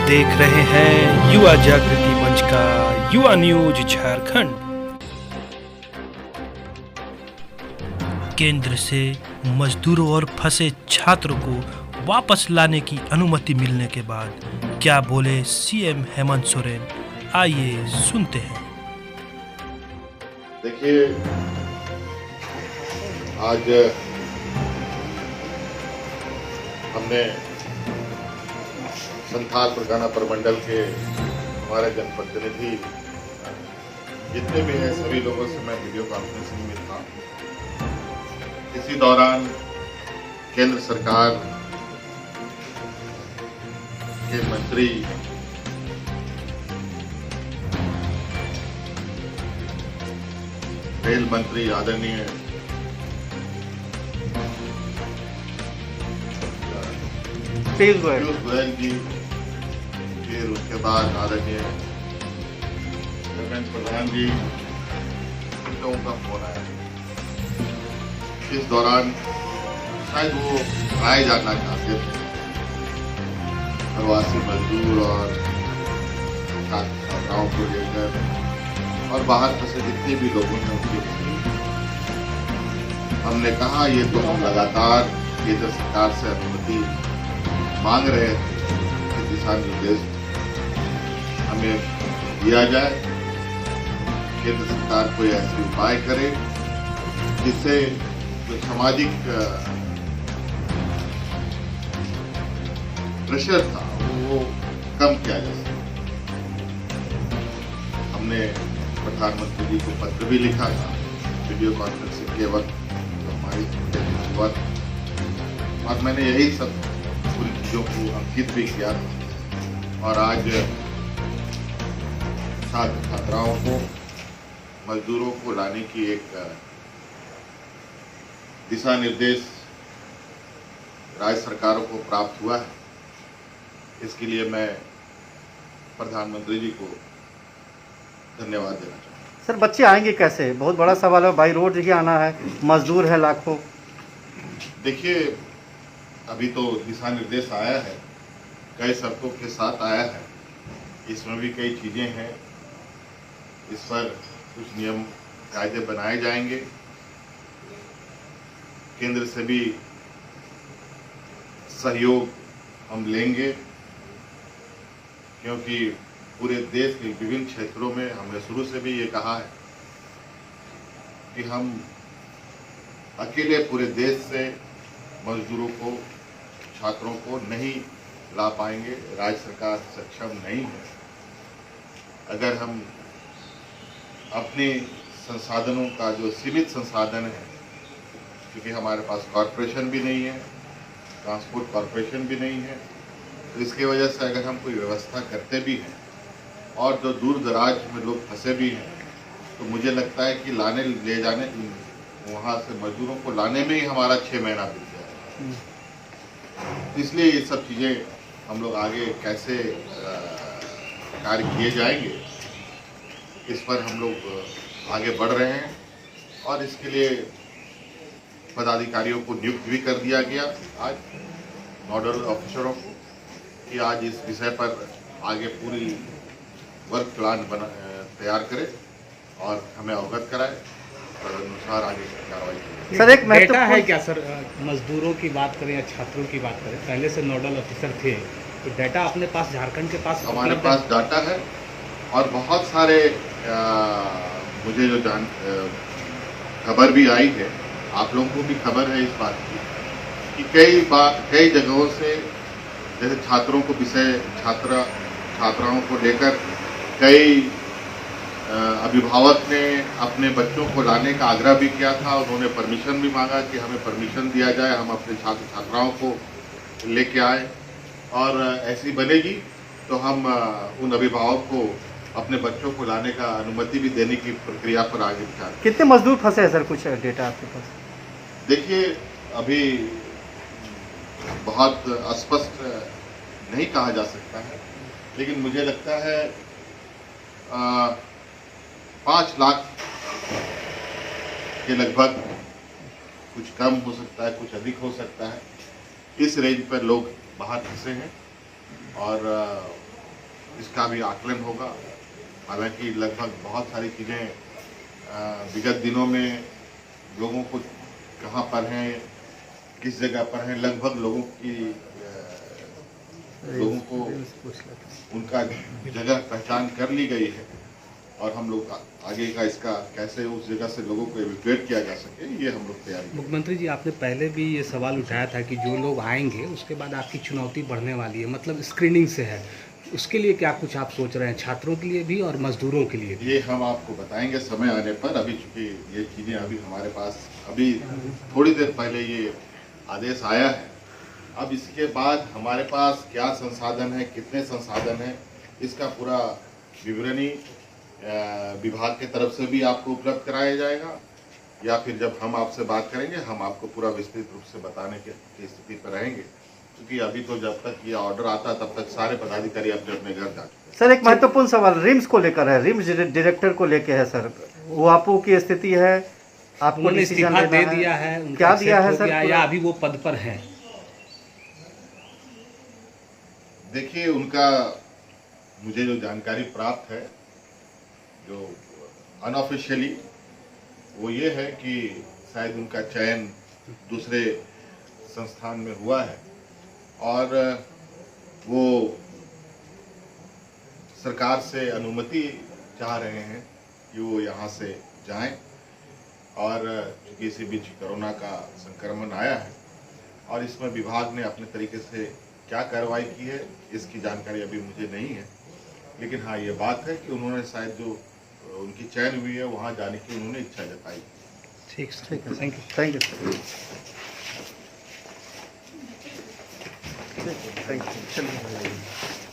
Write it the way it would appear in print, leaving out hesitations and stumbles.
देख रहे हैं युवा जागृति मंच का युवा न्यूज झारखंड। केंद्र से मजदूरों और फंसे छात्रों को वापस लाने की अनुमति मिलने के बाद क्या बोले सीएम हेमंत सोरेन, आइए सुनते हैं। देखिए, आज हमने संथाल परगना प्रमंडल के हमारे जनप्रतिनिधि जितने भी हैं सभी लोगों से मैं वीडियो कॉन्फ्रेंसिंग में था। इसी दौरान केंद्र सरकार के मंत्री रेल मंत्री आदरणीय पीयूष गोयल जी, फिर उसके बाद आदरणीय धर्मेंद्र प्रधान जी, इन लोगों का फोन आया। इस दौरान शायद वो आए जाना चाहते थे, प्रवासी मजदूर और छात्राओं को लेकर और बाहर फंसे जितने भी लोगों ने उनकी हमने कहा ये तो हम लगातार केंद्र सरकार से अनुमति मांग रहे थे कि दिशा निर्देश हमें दिया जाए, केंद्र सरकार कोई ऐसे उपाय करे जिससे जो सामाजिक प्रेशर था वो कम किया जा सके। हमने प्रधानमंत्री जी को पत्र भी लिखा था वीडियो कॉन्फ्रेंसिंग के वक्त हमारी शुरुआत, और मैंने यही सब पूरी चीजों को अंकित भी किया और आज छात्र छात्राओं को मजदूरों को लाने की एक दिशा निर्देश राज्य सरकारों को प्राप्त हुआ है। इसके लिए मैं प्रधानमंत्री जी को धन्यवाद देना चाहता हूँ। सर, बच्चे आएंगे कैसे? बहुत बड़ा सवाल है। बाई रोड ही आना है, मजदूर है लाखों। देखिए, अभी तो दिशा निर्देश आया है, कई शर्तों के साथ आया है, इसमें भी कई चीजें हैं, इस पर कुछ नियम कायदे बनाए जाएंगे। केंद्र से भी सहयोग हम लेंगे, क्योंकि पूरे देश के विभिन्न क्षेत्रों में हमने शुरू से भी ये कहा है कि हम अकेले पूरे देश से मजदूरों को, छात्रों को नहीं ला पाएंगे। राज्य सरकार सक्षम नहीं है। अगर हम अपने संसाधनों का जो सीमित संसाधन है, क्योंकि हमारे पास कॉरपोरेशन भी नहीं है, ट्रांसपोर्ट कॉरपोरेशन भी नहीं है, तो इसकी वजह से अगर हम कोई व्यवस्था करते भी हैं और जो दूर दराज में लोग फंसे भी हैं, तो मुझे लगता है कि लाने ले जाने वहाँ से मजदूरों को लाने में ही हमारा 6 महीना बीत जाएगा। इसलिए ये सब चीज़ें हम लोग आगे कैसे कार्य किए जाएंगे, इस पर हम लोग आगे बढ़ रहे हैं और इसके लिए पदाधिकारियों को नियुक्त भी कर दिया गया आज, नोडल ऑफिसरों को, कि आज इस विषय पर आगे पूरी वर्क प्लान तैयार करें और हमें अवगत कराए और अनुसार आगे कार्रवाई करें। सर, एक डेटा है क्या सर? मजदूरों की बात करें या छात्रों की बात करें, पहले से नोडल ऑफिसर थे, तो डेटा अपने पास, झारखंड के पास हमारे पास डाटा है और बहुत सारे मुझे जो खबर भी आई है, आप लोगों को भी खबर है इस बात की कि कई जगहों से जैसे छात्रों को छात्राओं को लेकर कई अभिभावक ने अपने बच्चों को लाने का आग्रह भी किया था। उन्होंने परमिशन भी मांगा कि हमें परमिशन दिया जाए, हम अपने छात्र छात्राओं को लेके आए, और ऐसी बनेगी तो हम उन अभिभावक को अपने बच्चों को लाने का अनुमति भी देने की प्रक्रिया पर आगे विचार। कितने मजदूर फंसे हैं सर? कुछ डेटा आपके पास? देखिए, अभी बहुत स्पष्ट नहीं कहा जा सकता है, लेकिन मुझे लगता है 5 लाख के लगभग, कुछ कम हो सकता है, कुछ अधिक हो सकता है, इस रेंज पर लोग बाहर फंसे हैं और इसका भी आकलन होगा। हालांकि लगभग बहुत सारी चीज़ें विगत दिनों में लोगों को कहाँ पर हैं, किस जगह पर हैं, लगभग लोगों को उनका जगह पहचान कर ली गई है और हम लोग आगे का इसका कैसे उस जगह से लोगों को एविक्यूएट किया जा सके, ये हम लोग तैयारी करेंगे। मुख्यमंत्री जी, आपने पहले भी ये सवाल उठाया था कि जो लोग आएंगे उसके बाद आपकी चुनौती बढ़ने वाली है, मतलब स्क्रीनिंग से है, उसके लिए क्या कुछ आप सोच रहे हैं, छात्रों के लिए भी और मजदूरों के लिए भी? ये हम आपको बताएंगे समय आने पर। अभी चूंकि ये चीज़ें अभी हमारे पास अभी थोड़ी देर पहले ये आदेश आया है, अब इसके बाद हमारे पास क्या संसाधन है, कितने संसाधन हैं, इसका पूरा विवरणी विभाग की तरफ से भी आपको उपलब्ध कराया जाएगा, या फिर जब हम आपसे बात करेंगे हम आपको पूरा विस्तृत रूप से बताने की स्थिति पर रहेंगे, क्योंकि अभी तो जब तक ये ऑर्डर आता तब तक सारे पदाधिकारी अपने अपने घर जा चुके हैं। सर, एक महत्वपूर्ण सवाल रिम्स को लेकर है, रिम्स डायरेक्टर को लेकर है सर। वो आपको की स्थिति है, आपको उन्होंने डिसीजन इस्तीफा लेना दे दिया है, उनका क्या दिया है accept हो सर गया, या अभी वो पद पर हैं? देखिए, उनका मुझे जो जानकारी प्राप्त है, जो अनऑफिशियली, वो ये है कि शायद उनका चयन दूसरे संस्थान में हुआ है और वो सरकार से अनुमति चाह रहे हैं कि वो यहाँ से जाएं, और चूंकि इसी बीच कोरोना का संक्रमण आया है और इसमें विभाग ने अपने तरीके से क्या कार्रवाई की है इसकी जानकारी अभी मुझे नहीं है, लेकिन हाँ ये बात है कि उन्होंने शायद जो उनकी चयन हुई है वहाँ जाने की उन्होंने इच्छा जताई। ठीक है, थैंक यू। Thank you. चलिए।